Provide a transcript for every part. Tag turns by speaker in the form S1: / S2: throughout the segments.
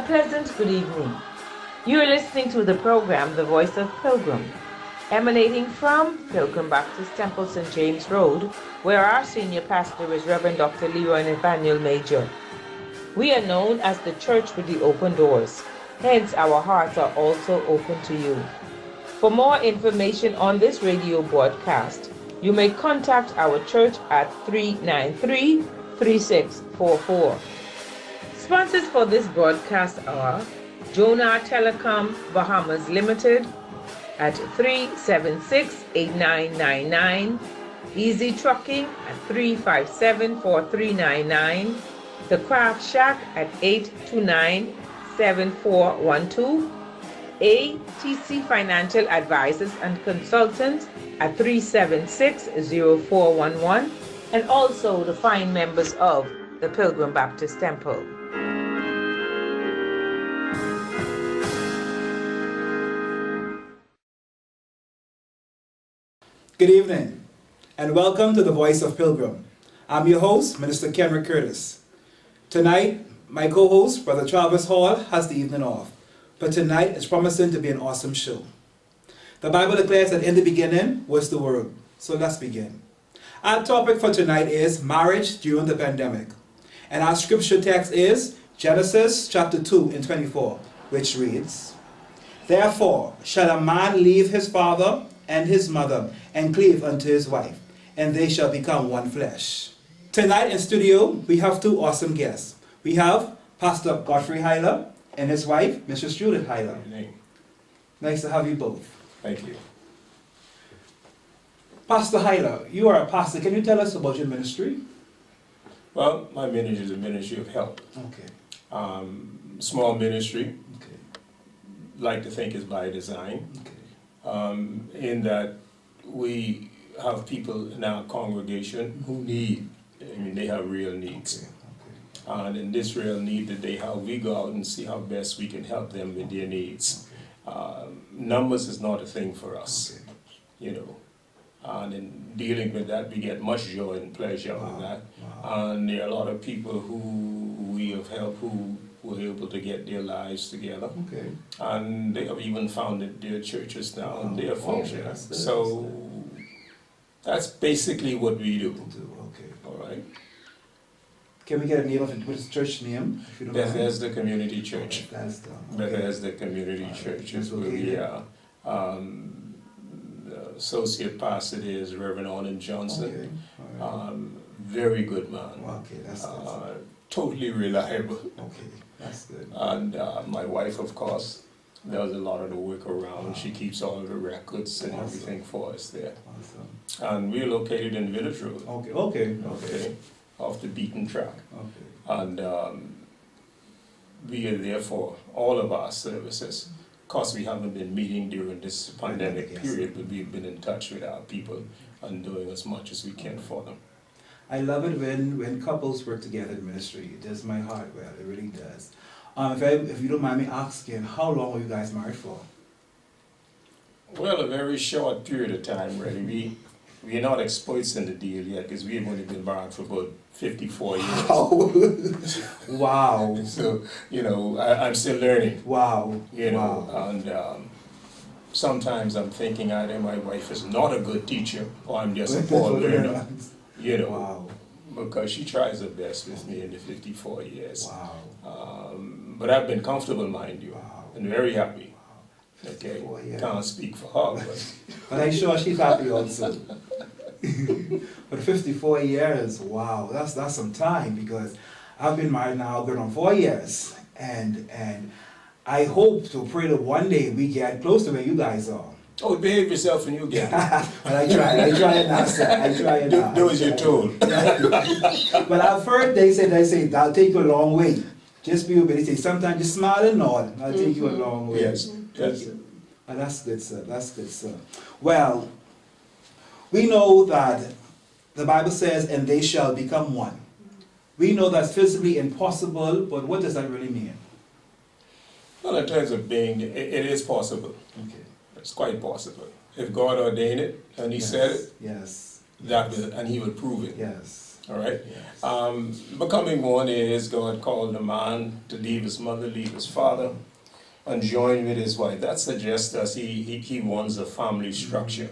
S1: pleasant good evening. You are listening to the program The Voice of Pilgrim, emanating from Pilgrim Baptist Temple, St. James Road, where our senior pastor is Reverend Dr. Leroy Nathaniel Major. We are known as the Church with the Open Doors, hence our hearts are also open to you. For more information on this radio broadcast, you may contact our church at 393-3644. Sponsors for this broadcast are Jonah Telecom Bahamas Limited at 376-8999, Easy Trucking at 357-4399, The Craft Shack at 829-7412, ATC Financial Advisors and Consultants at 376-0411, and also the fine members of the Pilgrim Baptist Temple.
S2: Good evening, and welcome to the Voice of Pilgrim. I'm your host, Minister Kenrick Curtis. Tonight, my co-host, Brother Travis Hall, has the evening off, but tonight is promising to be an awesome show. The Bible declares that in the beginning was the Word, so let's begin. Our topic for tonight is marriage during the pandemic, and our scripture text is Genesis chapter 2 and 24, which reads, "Therefore shall a man leave his father and his mother, and cleave unto his wife, and they shall become one flesh." Tonight in studio, we have two awesome guests. We have Pastor Godfrey Huyler and his wife, Mrs. Judith Huyler. Nice to have you both.
S3: Thank you.
S2: Pastor Huyler, you are a pastor. Can you tell us about your ministry?
S3: Well, my ministry is a ministry of help.
S2: Okay.
S3: Small ministry,
S2: Okay.
S3: like to think is by design,
S2: Okay.
S3: in that we have people in our congregation who need, they have real needs.
S2: Okay.
S3: And in this real need that they have, we go out and see how best we can help them with their needs. Numbers is not a thing for us,
S2: Okay.
S3: And in dealing with that, we get much joy and pleasure out of that.
S2: Wow.
S3: And there are a lot of people who we have helped who were able to get their lives together.
S2: Okay.
S3: And they have even founded their churches now and they are functioning.
S2: That's good.
S3: So that's basically what we do.
S2: Okay.
S3: All right.
S2: Can we get a name of it? What is the church name? If you don't mind?
S3: Bethesda Community Church.
S2: Bethesda.
S3: Bethesda Community Church is where we are. The associate pastor is Reverend Onan Johnson.
S2: Okay. All right.
S3: Very good man.
S2: Okay, that's good.
S3: Totally reliable.
S2: Okay, that's good.
S3: And my wife, of course, does a lot of the work around. She keeps all of the records and everything for us there.
S2: Awesome.
S3: And we're located in Village Road.
S2: Okay.
S3: Off the beaten track.
S2: Okay.
S3: And we are there for all of our services. Of course, we haven't been meeting during this pandemic period, but we've been in touch with our people and doing as much as we can for them.
S2: I love it when couples work together in ministry. It does my heart well. It really does. If you don't mind me asking, how long were you guys married for?
S3: Well, a very short period of time, really. We're not experts in the deal yet because we've only been married for about 54 years.
S2: Wow.
S3: So, I'm still learning.
S2: Wow.
S3: And sometimes I'm thinking either my wife is not a good teacher or I'm just a poor learner.
S2: Wow.
S3: Because she tries her best with me in the 54 years.
S2: Wow.
S3: But I've been comfortable, mind you, and very happy. Okay, can't speak for her,
S2: but I'm sure she's happy also. But 54 years, wow, that's some time, because I've been married now going on 4 years, and I hope to pray that one day we get close to where you guys are.
S3: Oh, behave yourself and you get it.
S2: But I try and not, sir. I try and not.
S3: Do as you're told.
S2: But I've heard they say that'll take you a long way. Just be obedient. They say sometimes just smile and nod. That'll take you a long way.
S3: Yes.
S2: That's good, sir. That's good, sir. Well, we know that the Bible says, and they shall become one. We know that's physically impossible, but what does that really mean?
S3: Well, in terms of being, it is possible.
S2: Okay.
S3: It's quite possible. If God ordained it and He said it,
S2: Yes.
S3: that will, and He will prove it.
S2: Yes.
S3: All right?
S2: Yes.
S3: Becoming one is God called a man to leave his mother, leave his father, and join with his wife. That suggests that he wants a family structure.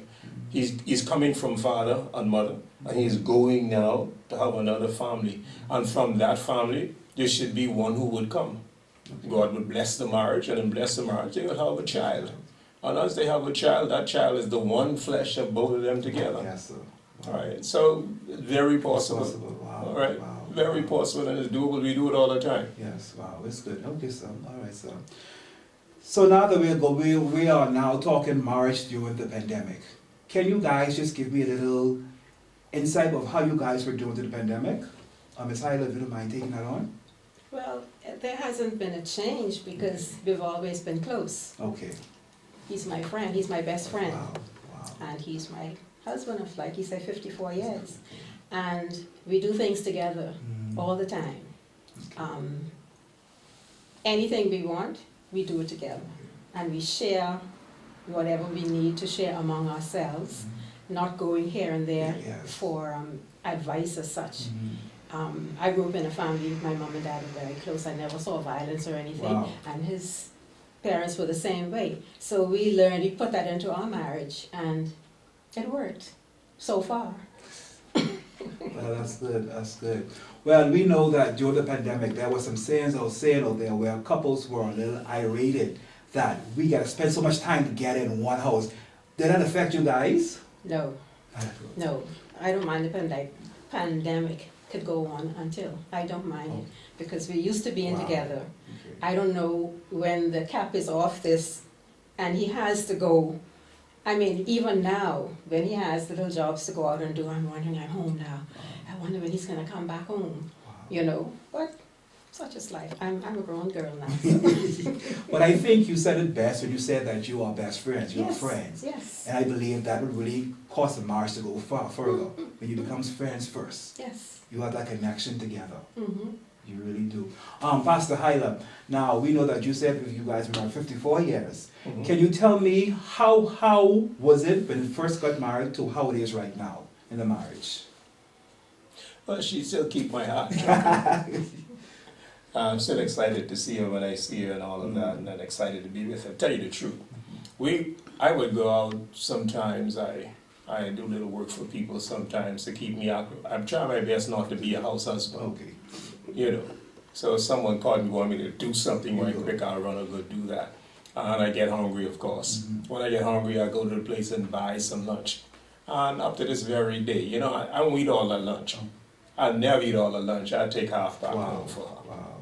S3: He's coming from father and mother, and he's going now to have another family. And from that family, there should be one who would come. God would bless the marriage, and in bless the marriage, they would have a child. And as they have a child, that child is the one flesh of both of them together.
S2: Yes, sir. Wow.
S3: All right, so very possible.
S2: Wow.
S3: All right,
S2: Wow.
S3: very possible, and it's doable. We do it all the time.
S2: Yes, wow, it's good. Okay, sir. All right, sir. So now that we are now talking marriage during the pandemic. Can you guys just give me a little insight of how you guys were doing through the pandemic? Ms. Huyler, if you don't mind taking that on.
S4: Well, there hasn't been a change because we've always been close.
S2: Okay.
S4: He's my friend, he's my best friend.
S2: Wow, wow.
S4: And he's my husband of, like he said, 54 years. And we do things together all the time. Anything we want, we do it together. And we share whatever we need to share among ourselves, not going here and there
S2: Yes.
S4: for advice as such.
S2: Mhm.
S4: I grew up in a family, my mom and dad were very close, I never saw violence or anything,
S2: Wow.
S4: and his parents were the same way. So we learned, we put that into our marriage, and it worked, so far.
S2: Well, that's good, that's good. Well, we know that during the pandemic, there were some sayings out there where couples were a little irate that we gotta spend so much time together in one house. Did that affect you guys?
S4: No, no, I don't mind the pandemic could go on until, I don't mind it, because we're used to being
S2: Wow.
S4: together.
S2: Okay.
S4: I don't know when the cap is off this, and he has to go. I mean, even now, when he has little jobs to go out and do, I'm wondering, I'm home now. I wonder when he's gonna come back home,
S2: Wow.
S4: you know? But such is life. I'm a grown girl now. So.
S2: But I think you said it best when you said that you are best friends, you're
S4: Yes,
S2: friends.
S4: yes,
S2: And I believe that would really cause a marriage to go far further when you become friends first.
S4: yes.
S2: You have that connection together.
S4: Mm-hmm.
S2: You really do. Pastor Huyler, now we know that you said you guys were married 54 years.
S3: Mhm.
S2: Can you tell me how was it when you first got married to how it is right now in the marriage?
S3: Well, she still keep my heart. I'm still excited to see her when I see her and all of that, and I'm excited to be with her. Tell you the truth, I would go out sometimes. I do little work for people sometimes to keep me out. I'm trying my best not to be a house husband.
S2: Okay.
S3: You know, so if someone called me, want me to do something right quick, I'll run and go do that. And I get hungry, of course. When I get hungry, I go to the place and buy some lunch. And up to this very day, you know, I won't eat all the lunch. I'll never eat all the lunch. I'll take half back home for her.
S2: Wow.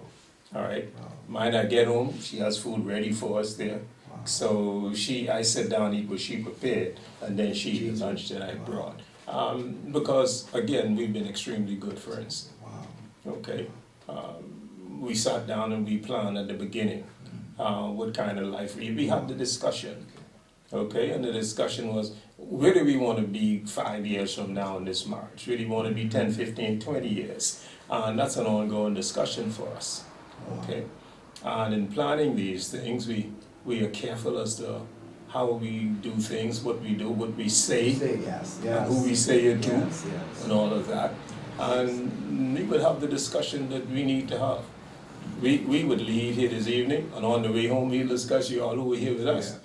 S3: All right.
S2: Wow.
S3: Mine, I get home, she has food ready for us there.
S2: Wow.
S3: So I sit down, eat what she prepared, and then she eats the lunch that I brought. Because again, we've been extremely good friends.
S2: Wow.
S3: Okay. We sat down and we planned at the beginning what kind of life we had the discussion. Okay, and the discussion was, where do we want to be 5 years from now in this marriage? Where do we want to be 10, 15, 20 years? And that's an ongoing discussion for us. Okay, and in planning these things, we are careful as to how we do things, what we do, what we say,
S2: Yes, yes.
S3: and who we say it to,
S2: Yes, yes.
S3: and all of that. And we would have the discussion that we need to have. We would leave here this evening, and on the way home, we'll discuss you all over here with us.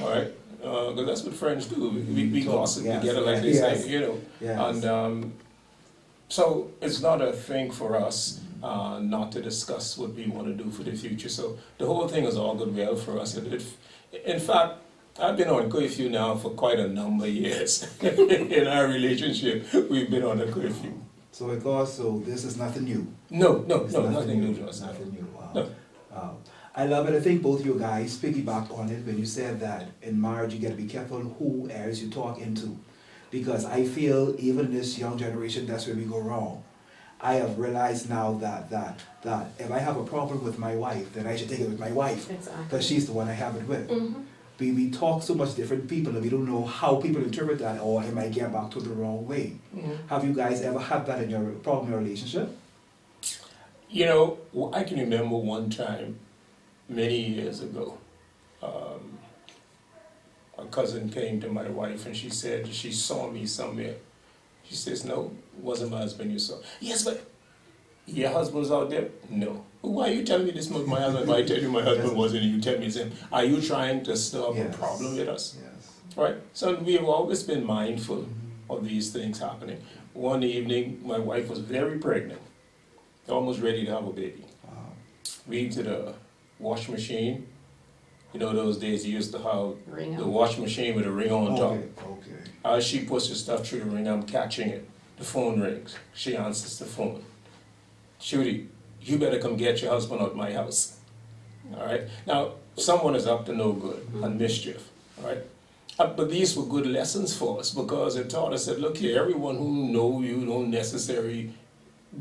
S3: All right? Because that's what friends do. We gossip together, like they say, you know.
S2: Yes.
S3: And so it's not a thing for us not to discuss what we want to do for the future. So the whole thing is all good well for us. In fact, I've been on curfew now for quite a number of years. In our relationship, we've been on a curfew.
S2: So this is nothing new.
S3: No,
S2: It's
S3: nothing new to us.
S2: Nothing new. Wow.
S3: No.
S2: Wow. I love it. I think both you guys piggybacked on it when you said that in marriage you got to be careful who else you talk into, because I feel even in this young generation that's where we go wrong. I have realized now that if I have a problem with my wife, then I should take it with my wife,
S4: Exactly.
S2: because she's the one I have it with.
S4: Mm-hmm.
S2: We talk so much different people and we don't know how people interpret that, or it might get back to the wrong way.
S3: Mhm.
S2: Have you guys ever had that in your problem in your relationship?
S3: You know, I can remember one time, many years ago, a cousin came to my wife and she said she saw me somewhere. She says, no, it wasn't my husband you saw. Yes, but your husband's out there? No. Why are you telling me this was my husband? If I tell you my husband wasn't, you tell me it's him. Are you trying to stir up a problem with us?
S2: Yes.
S3: Right? So we have always been mindful of these things happening. One evening, my wife was very pregnant, almost ready to have a baby.
S2: Wow.
S3: We to the wash machine. You know, those days you used to have
S4: Ring
S3: the
S4: on.
S3: wash machine with a ring on top.
S2: Okay.
S3: As she puts the stuff through the ring, I'm catching it. The phone rings. She answers the phone. Shooty, you better come get your husband out of my house. All right? Now, someone is up to no good and mischief. All right? But these were good lessons for us because it taught us that, look here, everyone who know you don't necessarily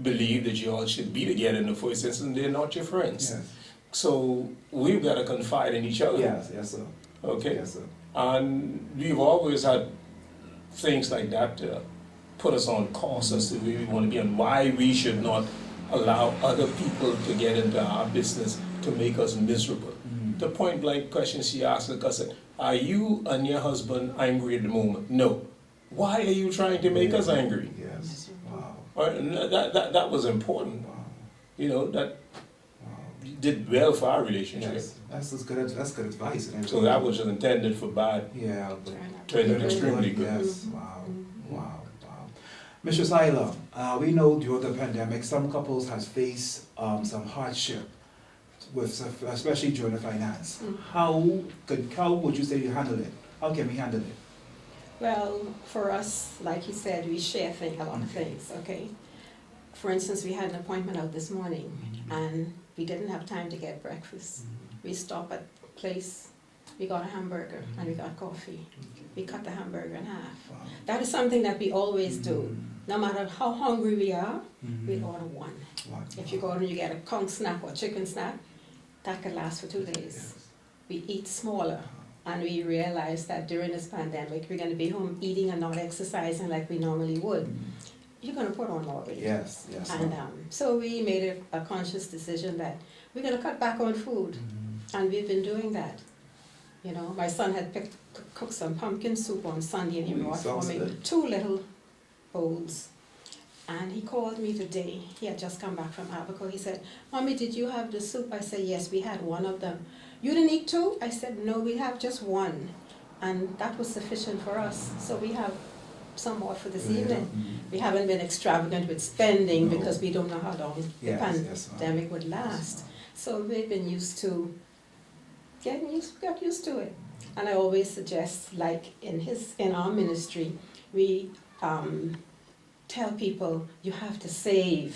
S3: believe that you all should be together in the first instance. They're not your friends.
S2: Yes.
S3: So we've got to confide in each other.
S2: Yes, sir.
S3: Okay?
S2: Yes, sir.
S3: And we've always had things like that to put us on course as to where we want to be and why we should not allow other people to get into our business to make us miserable. The point blank question she asked the cousin, are you and your husband angry at the moment? No. Why are you trying to make us angry?
S2: Yes. Wow.
S3: Right? And that was important.
S2: Wow.
S3: You know, that
S2: Wow.
S3: did well for our relationship.
S2: Yes. That's good advice. And
S3: So that was intended for bad,
S2: yeah, but
S3: turned out extremely good.
S2: yes. Wow. Wow. Mrs. Huyler, we know during the pandemic, some couples has faced some hardship, especially during the finance. How would you say you handle it? How can we handle it?
S4: Well, for us, like you said, we share a lot of things, okay? For instance, we had an appointment out this morning, and we didn't have time to get breakfast. We stopped at a place, we got a hamburger, and we got coffee. We cut the hamburger in half.
S2: Wow.
S4: That is something that we always do. No matter how hungry we are, we order one.
S2: Wow.
S4: If you go and you get a conch snack or chicken snack, that could last for 2 days.
S2: Yes.
S4: We eat smaller, and we realize that during this pandemic, we're going to be home eating and not exercising like we normally would. You're going to put on more weight.
S2: Yes.
S4: And so we made a conscious decision that we're going to cut back on food, and we've been doing that. You know, my son had cooked some pumpkin soup on Sunday, and he brought for me
S2: good.
S4: 2 little bowls. And he called me today. He had just come back from Abaco. He said, "Mommy, did you have the soup?" I said, "Yes, we had one of them." "You didn't eat 2? I said, "No, we have just one." And that was sufficient for us. So we have some more for this evening. We haven't been extravagant with spending
S2: No.
S4: because we don't know how long the
S2: Yes,
S4: pandemic would last. So we've been used to got used to it. And I always suggest, like in our ministry, we tell people you have to save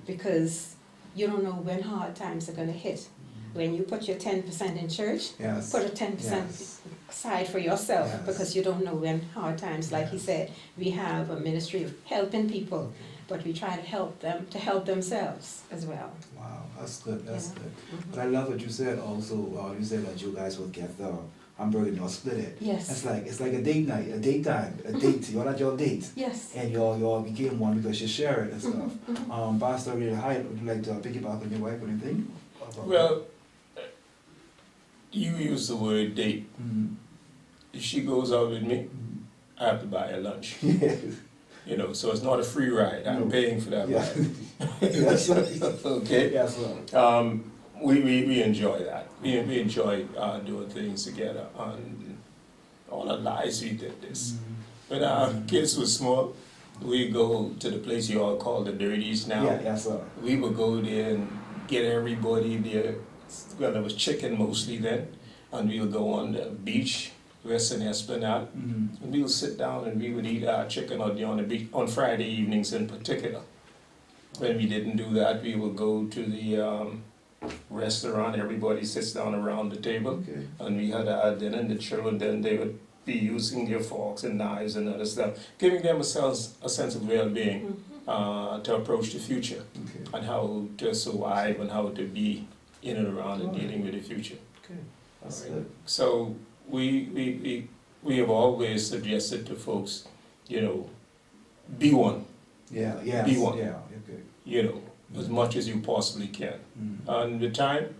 S4: because you don't know when hard times are going to hit. When you put your 10% in church,
S2: Yes.
S4: put a 10% aside for yourself
S2: Yes.
S4: because you don't know when hard times, like he said, we have a ministry of helping people, but we try to help them to help themselves as well.
S2: Wow, that's good. That's
S4: Yeah.
S2: good. But I love what you said also. You said that you guys will get the hamburger and you'll split it.
S4: Yes.
S2: It's like a date night, a date time, a date. You're at your date.
S4: Yes.
S2: And y'all became one because you share it and stuff. Pastor Huyler, would you like to piggyback on your wife or anything?
S3: Well, you use the word date. If she goes out with me, I have to buy her lunch.
S2: Yes.
S3: You know, so it's not a free ride. I'm
S2: No.
S3: paying for that
S2: Yeah.
S3: ride.
S2: Yes, sir.
S3: Okay?
S2: Yes, sir.
S3: We enjoy that. We enjoy doing things together. And all our lives we did this. When our kids were small, we go to the place you all call the Dirties now.
S2: Yeah, yes, sir.
S3: We would go there and get everybody there. Well, it was chicken mostly then. And we would go on the beach, Western Esplanade. And we would sit down and we would eat our chicken on the beach on Friday evenings in particular. When we didn't do that, we would go to the restaurant. Everybody sits down around the table.
S2: Okay.
S3: And we had our dinner, and the children then they would be using their forks and knives and other stuff, giving them a sense of well-being to approach the future
S2: Okay.
S3: and how to survive and how to be in and around and
S2: Alright.
S3: dealing with the future.
S2: Okay. That's
S3: Alright.
S2: good.
S3: So we have always suggested to folks, you know, be one,
S2: Yeah, yes.
S3: Be one.
S2: Yeah, okay.
S3: you know, as much as you possibly can. And with time,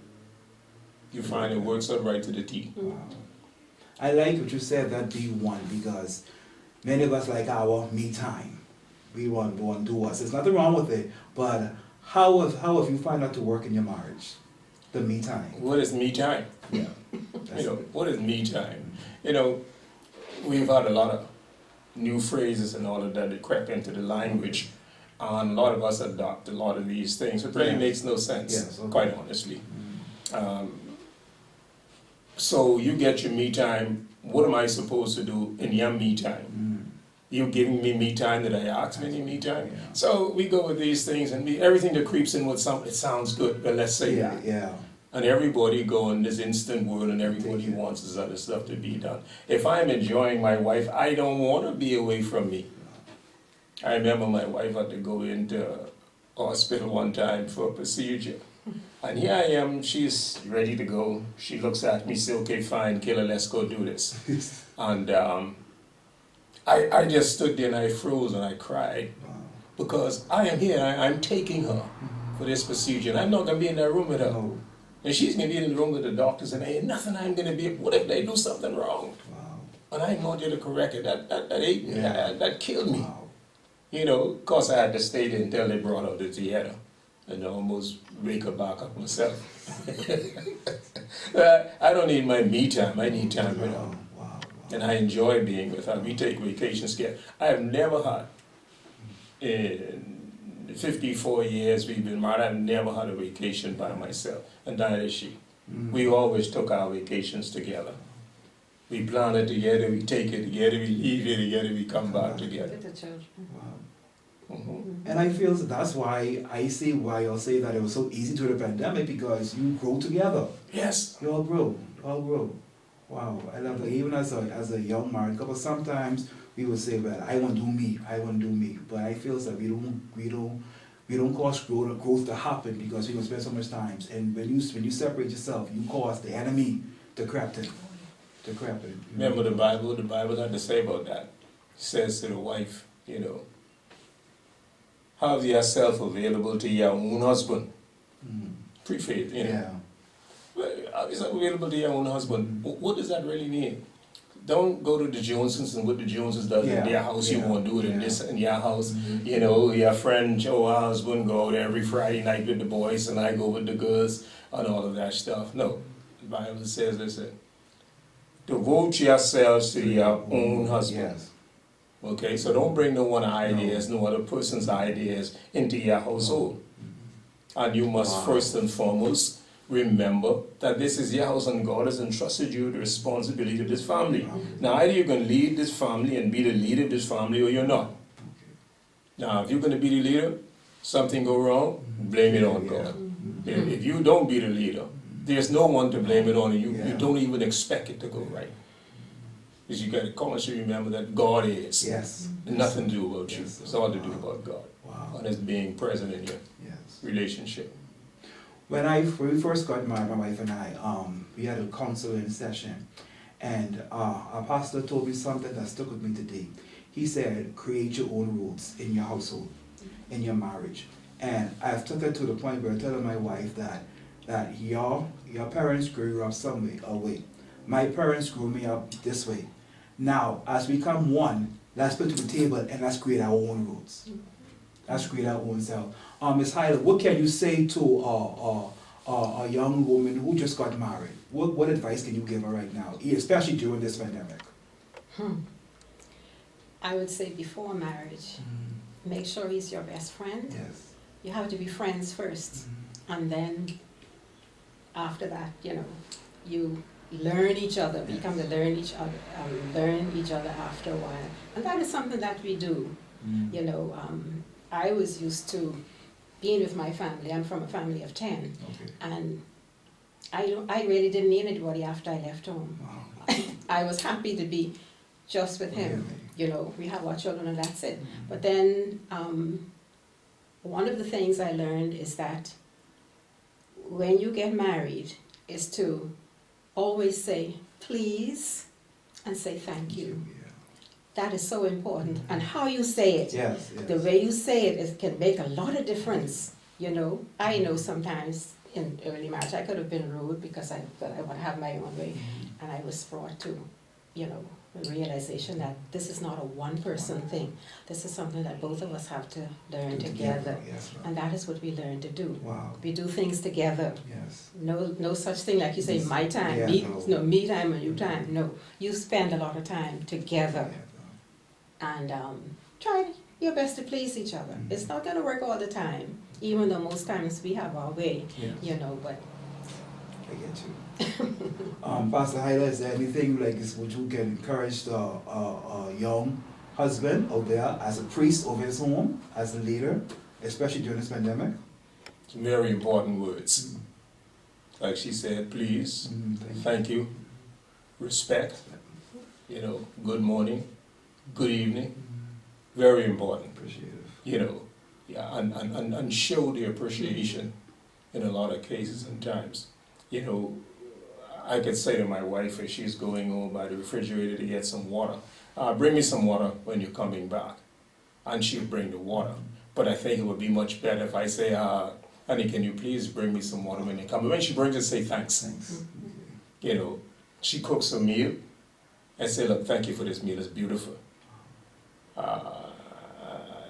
S3: you find it works out right to the T.
S2: Wow. I like what you said, that be one, because many of us like our me time. we want to do us. There's nothing wrong with it, but how have you found out to work in your marriage? The me time.
S3: What is me time?
S2: Yeah.
S3: What is me time? We've had a lot of new phrases and all of that crept into the language, and a lot of us adopt a lot of these things. It really makes no sense,
S2: Yes, okay.
S3: quite honestly. So you get your me time. What am I supposed to do in your me time? You giving me time that I asked me me time?
S2: Yeah.
S3: So we go with these things, and everything that creeps in with something, it sounds good, but let's say that.
S2: Yeah.
S3: And everybody go in this instant world, and everybody wants this other stuff to be done. If I'm enjoying my wife, I don't want to be away from me. I remember my wife had to go into hospital one time for a procedure. And here I am, she's ready to go. She looks at me, says, okay, fine, Kayla, let's go do this. And I just stood there and I froze and I cried.
S2: Wow.
S3: Because I am here, I'm taking her for this procedure. And I'm not going to be in that room with her.
S2: No.
S3: And she's going to be in the room with the doctors, and ain't nothing I'm going to be. What if they do something wrong?
S2: Wow.
S3: And I ain't going to correct it. That ate me.
S2: Yeah.
S3: That killed me.
S2: Wow.
S3: Of course I had to stay there until they brought her to the theater. And I almost wake her back up myself. I don't need my me time. I need time with her.
S2: Wow.
S3: And I enjoy being with her. We take vacations together. I have never had, in 54 years we've been married, I've never had a vacation by myself. And neither is she. We always took our vacations together. We plan it together, we take it together, we leave it together, we come back together.
S2: Wow.
S3: Mhm.
S2: And I feel that's why I see why I'll say that it was so easy through the pandemic, because you grow together.
S3: Yes.
S2: You all grow. Wow, I love that. Even as a young married couple, sometimes we would say, well, I want to do me. But I feel that we don't cause growth to happen, because we don't spend so much time. And when you separate yourself, you cause the enemy to creep in.
S3: Remember the Bible had to say about that. It says to the wife, have yourself available to your own husband. Pre-faith,
S2: Yeah.
S3: Have yourself available to your own husband. What does that really mean? Don't go to the Jonesons and what the Joneses does in their house. You won't do it in your house. Your friend Joe, our husband, go out every Friday night with the boys, and I go with the girls and all of that stuff. No, the Bible says, listen, devote yourselves to your own husband.
S2: Yes.
S3: Okay, so don't bring no one ideas, no other person's ideas into your household. And you must first and foremost remember that this is your house and God has entrusted you the responsibility of this family. Now, either you're going to lead this family and be the leader of this family, or you're not. Now, if you're going to be the leader, something go wrong, blame it on God. If you don't be the leader, there's no one to blame it on, and you don't even expect it to go right. Because you got to constantly remember that God is.
S2: Yes.
S3: Nothing to do about you.
S2: Yes.
S3: It's all to do about God.
S2: Wow.
S3: And it's being present in your
S2: Yes.
S3: relationship.
S2: When we first got married, my wife and I, we had a counseling session, and our pastor told me something that stuck with me today. He said, create your own rules in your household, in your marriage. And I've took it to the point where I tell my wife that your parents grew you up some way. My parents grew me up this way. Now, as we come one, let's put to the table and let's create our own rules. Let's create our own self. Ms. Huyler, what can you say to a young woman who just got married? What advice can you give her right now, especially during this pandemic?
S4: I would say before marriage, make sure he's your best friend.
S2: Yes.
S4: You have to be friends first, and then after that, you learn each other, become to learn each other after a while. And that is something that we do. I was used to being with my family. I'm from a family of 10.
S2: Okay.
S4: And I really didn't need anybody after I left home.
S2: Wow.
S4: I was happy to be just with him.
S2: Really?
S4: We have our children and that's it. But then one of the things I learned is that when you get married is to always say please and say thank you. That is so important. And how you say it,
S2: Yes.
S4: the way you say it can make a lot of difference. I know sometimes in early marriage I could have been rude because I would have my own way, and I was brought to, the realization that this is not a one-person thing. This is something that both of us have to learn together.
S2: Yes, ma'am.
S4: And that is what we learn to do.
S2: Wow.
S4: We do things together.
S2: Yes.
S4: No such thing like you say, my time,
S2: Yeah,
S4: me time and you time. No, you spend a lot of time together and try your best to please each other.
S2: Mhm.
S4: It's not going to work all the time, even though most times we have our way,
S2: Yes.
S4: you know, but
S2: I get you. Pastor Huyler, is there anything like this which you can encourage the young husband out there as a priest over his home, as a leader, especially during this pandemic?
S3: Very important words. Like she said, please, thank you, respect, good morning, good evening. Very important.
S2: Appreciative.
S3: Yeah, and show the appreciation in a lot of cases and times. I could say to my wife if she's going over by the refrigerator to get some water, bring me some water when you're coming back. And she'll bring the water. But I think it would be much better if I say, honey, can you please bring me some water when you come? When she brings it, say thanks.
S2: Thanks.
S3: She cooks a meal. I say, look, thank you for this meal, it's beautiful.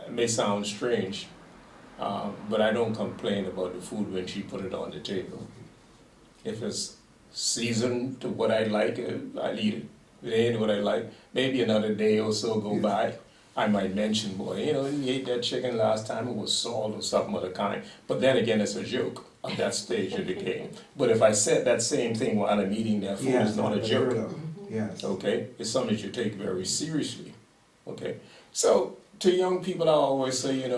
S3: It may sound strange, but I don't complain about the food when she put it on the table. If it's seasoned to what I like, I'll eat it. If it ain't what I like, maybe another day or so go by. I might mention, boy, you ate that chicken last time, it was salt or something of the kind. But then again, it's a joke at that stage of the game. But if I said that same thing while I'm eating that food, it's not a joke.
S2: Yes.
S3: Okay? It's something that you take very seriously. Okay? So, to young people, I always say,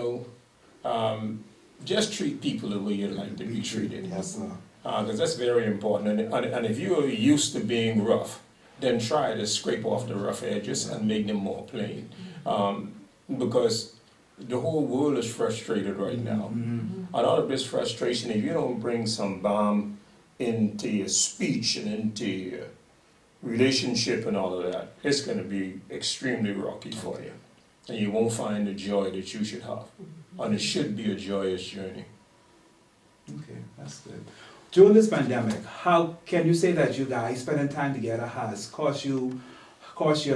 S3: just treat people the way you'd like to be treated.
S2: Yes, sir.
S3: Because that's very important. And if you're used to being rough, then try to scrape off the rough edges and make them more plain. Because the whole world is frustrated right now.
S2: Mm-hmm.
S3: And out of this frustration, if you don't bring some balm into your speech and into your relationship and all of that, it's going to be extremely rocky for you. And you won't find the joy that you should have. And it should be a joyous journey.
S2: Okay, that's good. During this pandemic, how can you say that you guys spending time together has caused your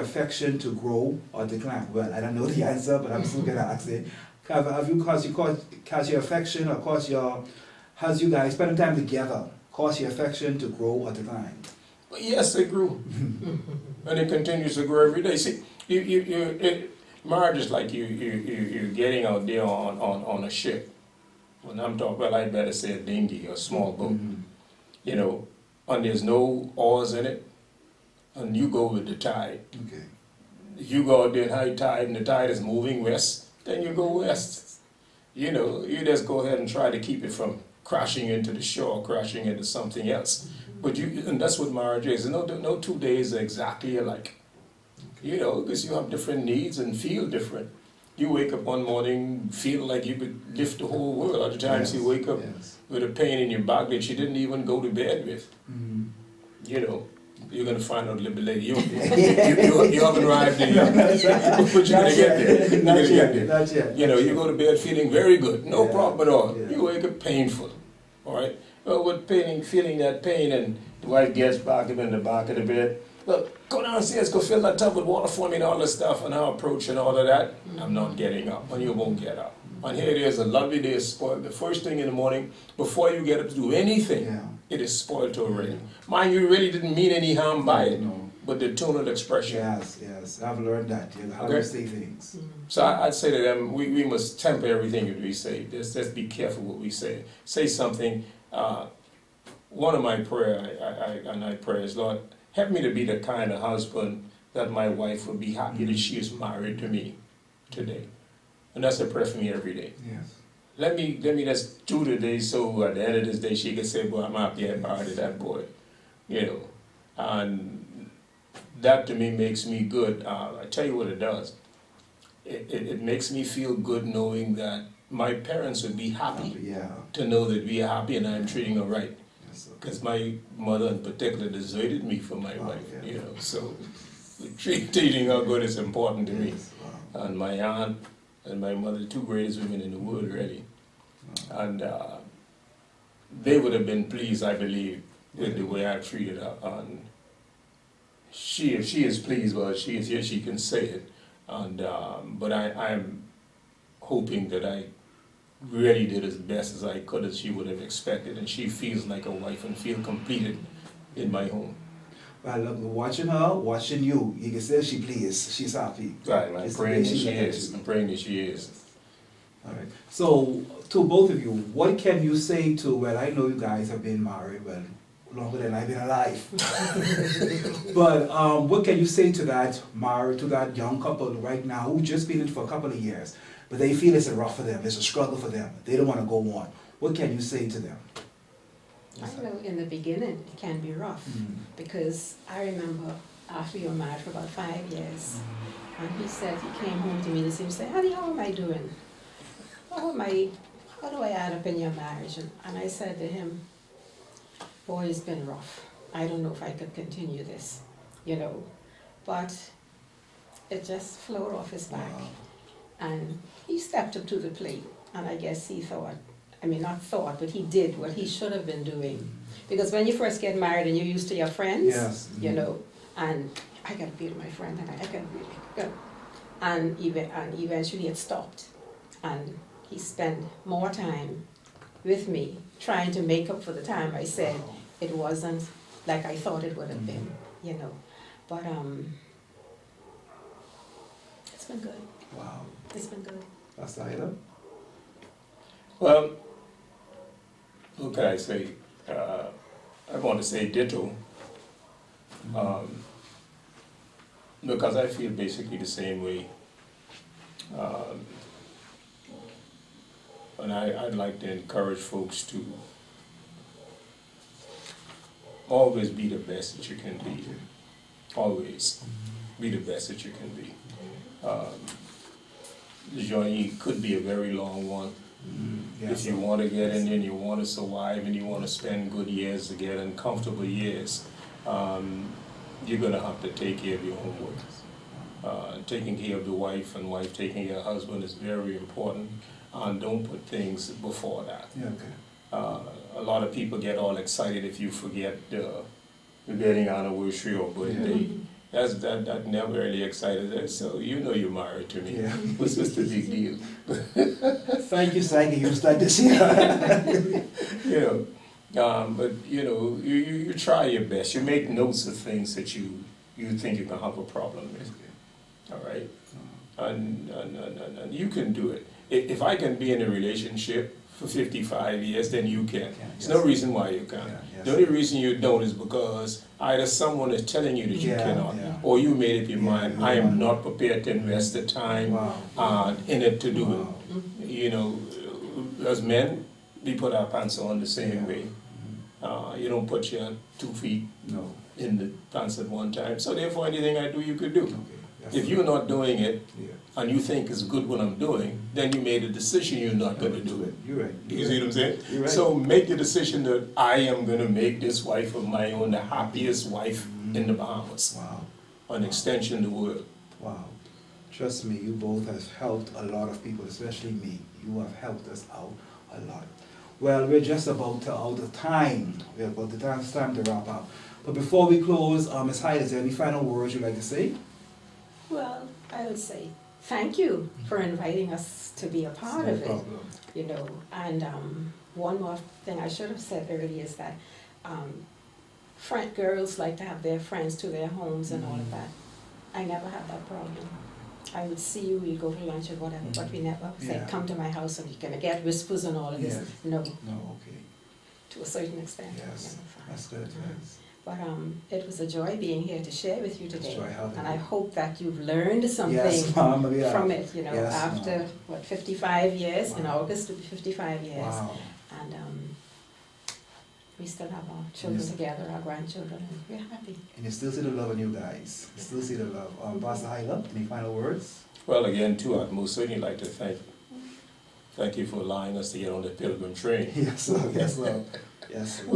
S2: affection to grow or decline? Well, I don't know the answer, but I'm still gonna ask it. Have you caused your affection or has you guys spending time together caused your affection to grow or decline?
S3: Well, yes, it grew. And it continues to grow every day. See, marriage is like you're getting out there on a ship. When I'm talking about, I better say a dinghy or a small boat.
S2: Mm-hmm.
S3: And there's no oars in it, and you go with the tide.
S2: Okay.
S3: If you go out there in high tide and the tide is moving west, then you go west. You just go ahead and try to keep it from crashing into the shore, crashing into something else. But and that's what marriage is. No 2 days are exactly alike. Because you have different needs and feel different. You wake up one morning feeling like you could lift the whole world. Other times you wake up with a pain in your back that you didn't even go to bed with.
S2: Mm-hmm.
S3: You're going to find out a little bit later. You haven't arrived there yet. But you're going to get there. You're going to get there.
S2: Not yet.
S3: You go to bed feeling very good. No problem at all.
S2: Yeah.
S3: You wake up painful. All right? Well, with feeling that pain, and the wife gets back up in the back of the bed. Look, go downstairs, go fill that tub with water for me and all this stuff, and our approach and all of that. I'm not getting up, and you won't get up. And here it is, a lovely day is spoiled. The first thing in the morning, before you get up to do anything, it is spoiled already. Mind you, really didn't mean any harm by it, but the tonal expression.
S2: Yes, I've learned that. How to say things.
S3: So I'd say to them, we must temper everything that we say. Just be careful what we say. Say something. One of my prayers, Lord, help me to be the kind of husband that my wife would be happy that she is married to me today. And that's a prayer for me every day.
S2: Yes.
S3: Let me just do today so at the end of this day she can say, boy, I'm happy I married that boy. And that to me makes me good. I tell you what it does. It makes me feel good knowing that my parents would be happy to know that we are happy and I'm treating her right. Because my mother in particular deserted me for my wife, so treating her good is important to me. And my aunt and my mother, the two greatest women in the world, really. And they would have been pleased, I believe, with the way I treated her. And if she is pleased, well, she is here, she can say it. And but I'm hoping that I really did as best as I could, as she would have expected, and she feels like a wife and feel completed in my home.
S2: Well, look, watching her, watching you, you can say she pleased, she's happy.
S3: Right, I'm
S2: It's the
S3: praying
S2: way
S3: that
S2: she
S3: she
S2: looks
S3: is.
S2: at you.
S3: I'm praying that she is.
S2: All right. So, to both of you, what can you say to, well, I know you guys have been married, well, longer than I've been alive. But what can you say to that young couple right now who just been in it for a couple of years, but they feel it's a rough for them, it's a struggle for them, they don't want to go on. What can you say to them?
S4: I know in the beginning it can be rough, because I remember after you were married for about 5 years, and he said, he came home to me and said, "Honey, how am I doing? How do I add up in your marriage?" And I said to him, "Boy, it's been rough. I don't know if I could continue this, you know." But it just flowed off his back.
S2: Wow.
S4: And he stepped up to the plate. And I guess he thought, I mean, not thought, but he did what he should have been doing. Because when you first get married and you're used to your friends,
S2: Yes.
S4: you know, and I gotta be with my friend, and I gotta be good. And eventually it stopped. And he spent more time with me trying to make up for the time I said it wasn't like I thought it would have been, you know. But it's been good.
S2: Wow.
S4: It's been good.
S2: Pastor Huyler?
S3: Well, what can I say? I want to say ditto. Because I feel basically the same way. And I'd like to encourage folks to always be the best that you can be. Always be the best that you can be. The journey could be a very long one.
S2: Yes.
S3: If you want to get in there and you want to survive and you want to spend good years together and comfortable years, you're going to have to take care of your own work. Taking care of the wife and wife taking care of the husband is very important. And don't put things before that.
S2: Yeah, okay.
S3: A lot of people get all excited if you forget the wedding anniversary or birthday. That never really excited us. So you know you're married to me.
S2: Yeah.
S3: What's just the big deal?
S2: Thank you, Sagi. You start this year.
S3: You know, but you know, you try your best. You make notes of things that you think you're gonna have a problem with. All right, and you can do it. If I can be in a relationship for 55 years, then you can. There's no reason why you can't.
S2: Yes.
S3: The only reason you don't is because either someone is telling you that you cannot, or you made up your mind, I am not prepared to invest the time in it to do it. You know, as men, we put our pants on the same way. You don't put your 2 feet in the pants at one time. So therefore, anything I do, you could do. If you're not doing it, and you think it's good what I'm doing, then you made a decision you're not going to do it.
S2: You're right.
S3: You see what I'm saying?
S2: You're right.
S3: So make the decision that I am going to make this wife of my own the happiest wife in the Bahamas.
S2: Wow.
S3: An extension of the world.
S2: Wow. Trust me, you both have helped a lot of people, especially me. You have helped us out a lot. Well, we're just about out of time. We're about it's time to wrap up. But before we close, Ms. Hyde, is there any final words you'd like to say?
S4: Well, I would say thank you for inviting us to be a part of it.
S2: problem.
S4: You know, and one more thing I should have said earlier is that girls like to have their friends to their homes and all of that. I never had that problem. I would see you, we'd go for lunch or whatever, but we never said, come to my house and you're going to get whispers and all of this. No,
S2: No, okay.
S4: to a certain extent.
S2: Yes, that's good. Yes.
S4: But it was a joy being here to share with you today.
S2: Joy having
S4: And
S2: you.
S4: I hope that you've learned something
S2: Yes, Mom, yeah.
S4: from it, you know,
S2: Yes,
S4: after,
S2: Mom.
S4: 55 years? In
S2: Wow.
S4: August it'll be 55 years.
S2: Wow.
S4: And we still have our children
S2: Yes.
S4: together, our grandchildren, and we're happy.
S2: And you still see the love in you guys. You still see the love. Pastor Huyler, any final words?
S3: Well, again, too, I'd most certainly like to thank you for allowing us to get on the Pilgrim train.
S2: Yes, sir. Yes, sir. Yes, sir.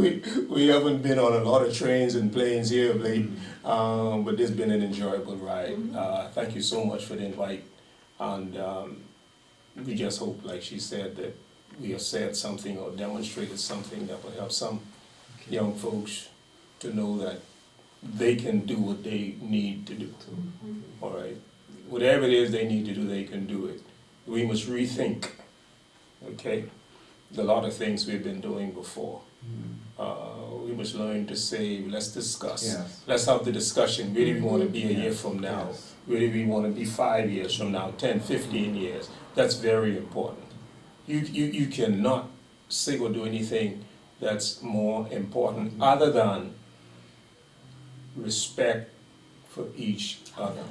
S3: We haven't been on a lot of trains and planes here of late, but this has been an enjoyable ride. Thank you so much for the invite, and we just hope, like she said, that we have said something or demonstrated something that will help some young folks to know that they can do what they need to do. All right? Whatever it is they need to do, they can do it. We must rethink, okay, a lot of things we've been doing before. We must learn to say, let's discuss.
S2: Yes.
S3: Let's have the discussion. Where do we want to be a year from now?
S2: Yes.
S3: Where do we want to be 5 years from now, 10, 15 years? That's very important. You cannot say or do anything that's more important other than respect for each other.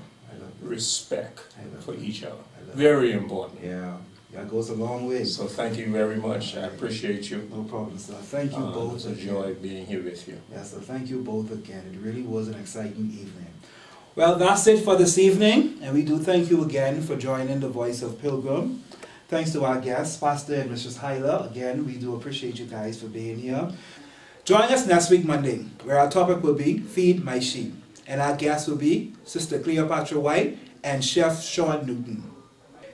S3: Respect for each other. Very important.
S2: Yeah, that goes a long way.
S3: So thank you very much. I appreciate you.
S2: No problem, sir. Thank you both.
S3: It's a joy being here with you.
S2: Yes, sir. Thank you both again. It really was an exciting evening. Well, that's it for this evening, and we do thank you again for joining the Voice of Pilgrim. Thanks to our guests, Pastor and Mrs. Huyler. Again, we do appreciate you guys for being here. Join us next week, Monday, where our topic will be Feed My Sheep. And our guests will be Sister Cleopatra White and Chef Sean Newton.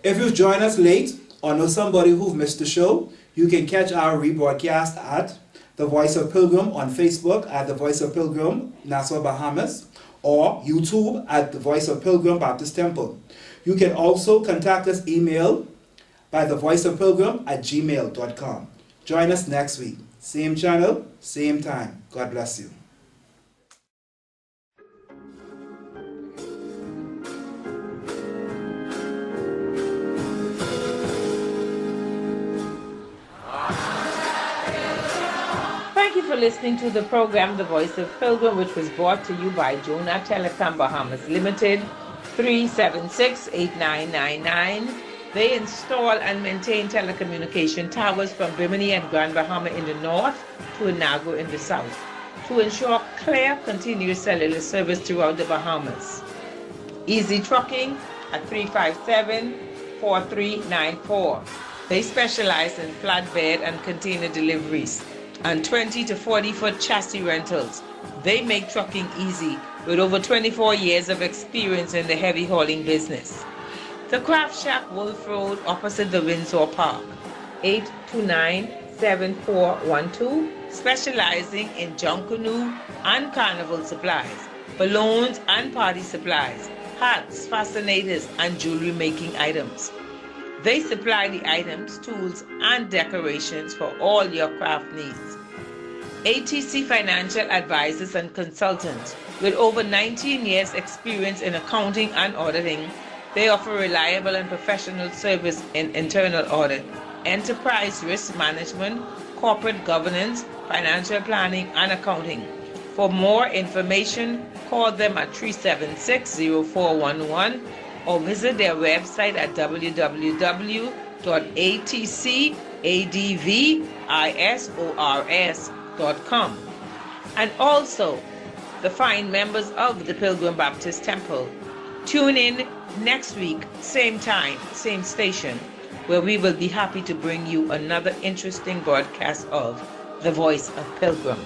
S2: If you've joined us late or know somebody who've missed the show, you can catch our rebroadcast at The Voice of Pilgrim on Facebook at The Voice of Pilgrim, Nassau, Bahamas, or YouTube at The Voice of Pilgrim Baptist Temple. You can also contact us email by thevoiceofpilgrim@gmail.com. Join us next week. Same channel, same time. God bless you.
S1: Thank you for listening to the program The Voice of Pilgrim, which was brought to you by Jonah Telecom Bahamas Limited, 376-8999. They install and maintain telecommunication towers from Bimini and Grand Bahama in the north to Inagua in the south to ensure clear, continuous cellular service throughout the Bahamas. Easy Trucking at 357-4394. They specialize in flatbed and container deliveries and 20 to 40-foot chassis rentals. They make trucking easy with over 24 years of experience in the heavy hauling business. The Craft Shack, Wolf Road, opposite the Windsor Park, 829-7412, specializing in junk canoe and carnival supplies, balloons and party supplies, hats, fascinators, and jewelry making items. They supply the items, tools, and decorations for all your craft needs. ATC Financial Advisors and Consultants, with over 19 years experience in accounting and auditing, they offer reliable and professional service in internal audit, enterprise risk management, corporate governance, financial planning, and accounting. For more information, call them at 376-0411 or visit their website at www.atcadvisors.com. And also, the fine members of the Pilgrim Baptist Temple. Tune in next week, same time, same station, where we will be happy to bring you another interesting broadcast of The Voice of Pilgrim.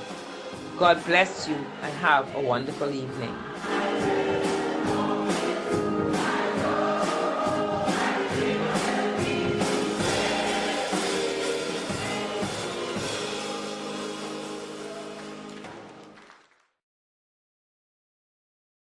S1: God bless you and have a wonderful evening.